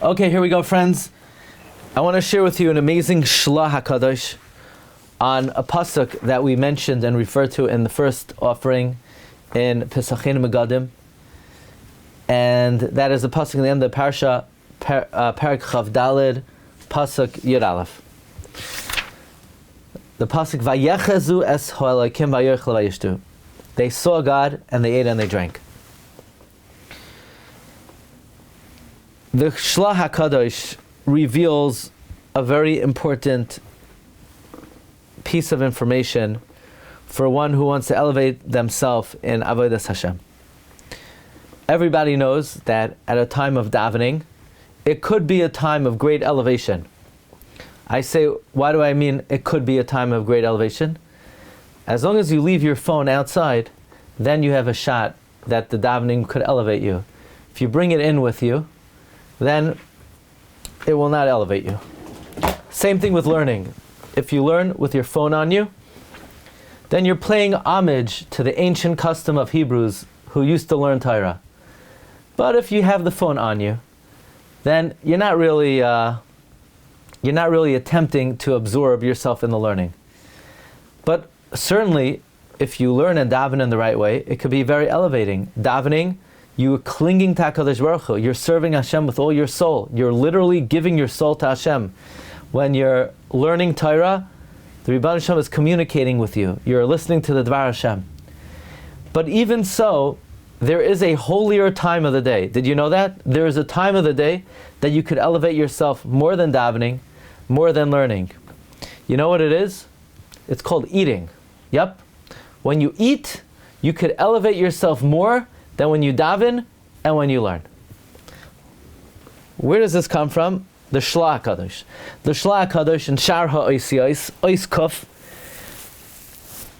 Okay, here we go, friends. I want to share with you an amazing Shela HaKadosh on a pasuk that we mentioned and referred to in the first offering in Pesachim Megadim. And that is the pasuk in the end of the Parsha, Parak Chav Daled, pasuk Yud Aleph. The pasuk Vayechezu es Ha'elakim Vayochel Vayishtu. They saw God and they ate and they drank. The Shela HaKadosh reveals a very important piece of information for one who wants to elevate themselves in Avodas Hashem. Everybody knows that at a time of davening, it could be a time of great elevation. I say, why do I mean it could be a time of great elevation? As long as you leave your phone outside, then you have a shot that the davening could elevate you. If you bring it in with you, then it will not elevate you. Same thing with learning. If you learn with your phone on you, then you're paying homage to the ancient custom of Hebrews who used to learn Torah. But if you have the phone on you, then you're not really attempting to absorb yourself in the learning. But certainly, if you learn and daven in the right way, it could be very elevating. Davening, you're clinging to HaKadosh Baruch Hu. You're serving Hashem with all your soul. You're literally giving your soul to Hashem. When you're learning Torah, the Rebbe Hashem is communicating with you. You're listening to the Dvar Hashem. But even so, there is a holier time of the day. Did you know that? There is a time of the day that you could elevate yourself more than davening, more than learning. You know what it is? It's called eating. Yep. When you eat, you could elevate yourself more than when you daven and when you learn. Where does this come from? The Shela HaKadosh. The Shela HaKadosh in Shar HaOisiyos, Ois Kuf,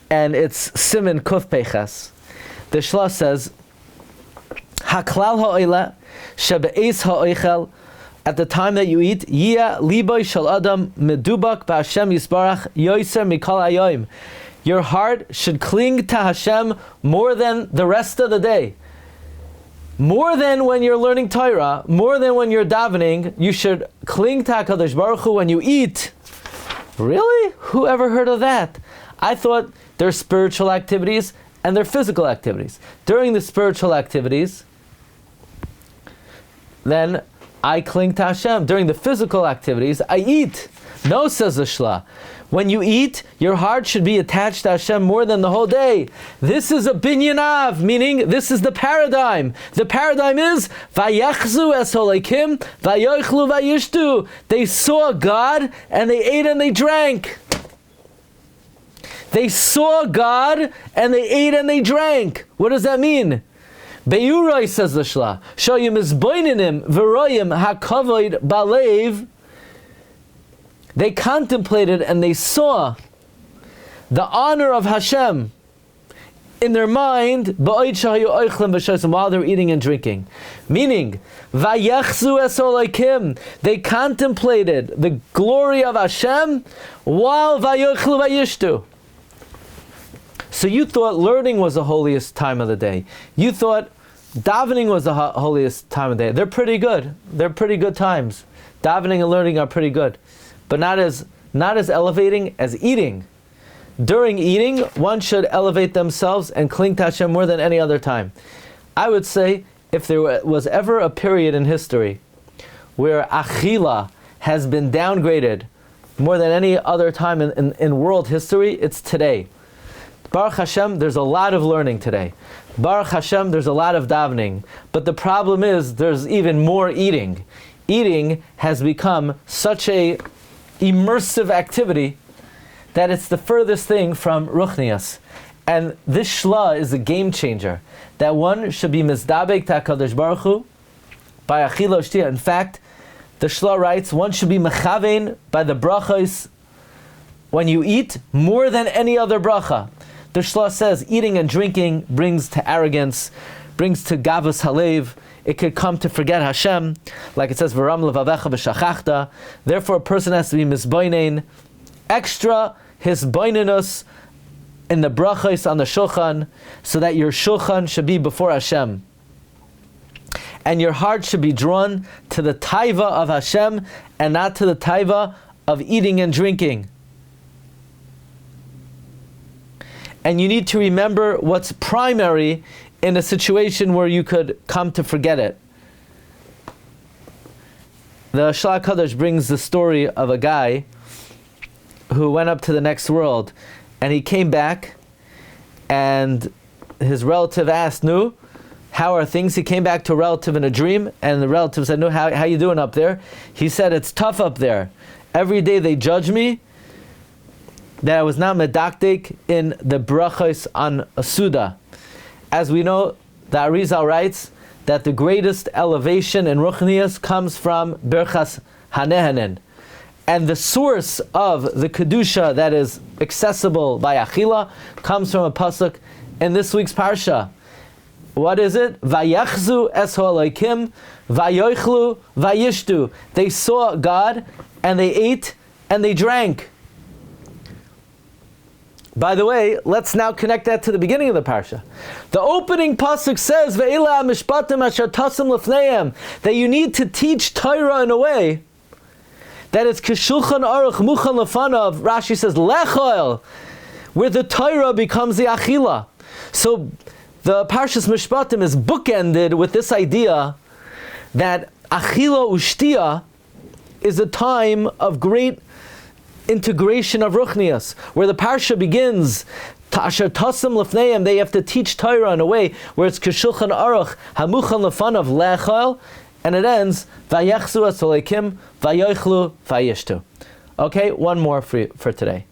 and it's Siman Kuf Peches. The Shela says, Haklal ha'oila shebe'ez ha'oichel, at the time that you eat, Yia liboy shel adam medubak ba'Hashem yisbarach yoiser mikol hayoim. Your heart should cling to Hashem more than the rest of the day. More than when you're learning Torah, more than when you're davening, you should cling to HaKadosh Baruch Hu when you eat. Really? Who ever heard of that? I thought there's spiritual activities and there's physical activities. During the spiritual activities, then I cling to Hashem. During the physical activities, I eat. No, says the Shela. When you eat, your heart should be attached to Hashem more than the whole day. This is a binyanav, meaning this is the paradigm. The paradigm is Vayechzu es Ha'elakim Vayochlu Vayishtu. They saw God and they ate and they drank. They saw God and they ate and they drank. What does that mean? Be'uroi, says the Shela, Shoyim izboinenim v'royim hakavoid balev. They contemplated and they saw the honor of Hashem in their mind while they're eating and drinking. Meaning, Vayechzu es Ha'elakim. They contemplated the glory of Hashem while Vayochlu Vayishtu. So you thought learning was the holiest time of the day. You thought davening was the holiest time of the day. They're pretty good. They're pretty good times. Davening and learning are pretty good. But not as elevating as eating. During eating, one should elevate themselves and cling to Hashem more than any other time. I would say, if there was ever a period in history where achila has been downgraded more than any other time in world history, it's today. Baruch Hashem, there's a lot of learning today. Baruch Hashem, there's a lot of davening. But the problem is, there's even more eating. Eating has become such a immersive activity that it's the furthest thing from ruchnias. And this Shela is a game changer. That one should be mizdabek to HaKadosh Baruch Hu by achila u'shtia. In fact, the Shela writes, one should be mechavein by the brachos when you eat more than any other bracha. The Shela says eating and drinking brings to arrogance, brings to gavus halev. It could come to forget Hashem, like it says, "V'ram levavecha b'shachachta." Therefore, a person has to be misboinen, extra his boinenus in the brachos on the shulchan, so that your shulchan should be before Hashem. and your heart should be drawn to the taiva of Hashem and not to the taiva of eating and drinking. And you need to remember what's primary in a situation where you could come to forget it. The Shela Kadosh brings the story of a guy who went up to the next world, and he came back, and his relative asked, "Nu, how are things?" He came back to a relative in a dream, and the relative said, "Nu, how you doing up there?" He said, "It's tough up there. Every day they judge me that I was not medaktik in the brachos on a Suda." As we know, the Arizal writes that the greatest elevation in Ruchnius comes from Berchas Hanehenen. And the source of the Kedusha that is accessible by Achila comes from a pasuk in this week's Parsha. What is it? Vayachzu es ha'elokim, vayochlu, vayishtu. They saw God, and they ate, and they drank. By the way, let's now connect that to the beginning of the Parsha. The opening pasuk says, Ve'ila Mishpatim asher tasim lefneim, that you need to teach Torah in a way that it's keshulchan aruch muchan lefanav. Rashi says, Lechol, where the Torah becomes the Achila. So the Parshas Mishpatim is bookended with this idea that Achila Ushtia is a time of great integration of Ruchnias, where the Parsha begins, Asher Tasim Lefneim, they have to teach Torah in a way where it's Keshulchan Aruch, Hamuchan Lefanav Lechol, and it ends, Vayachzu es ha'elokim, Vayochlu, Vayishtu. Okay, one more for today.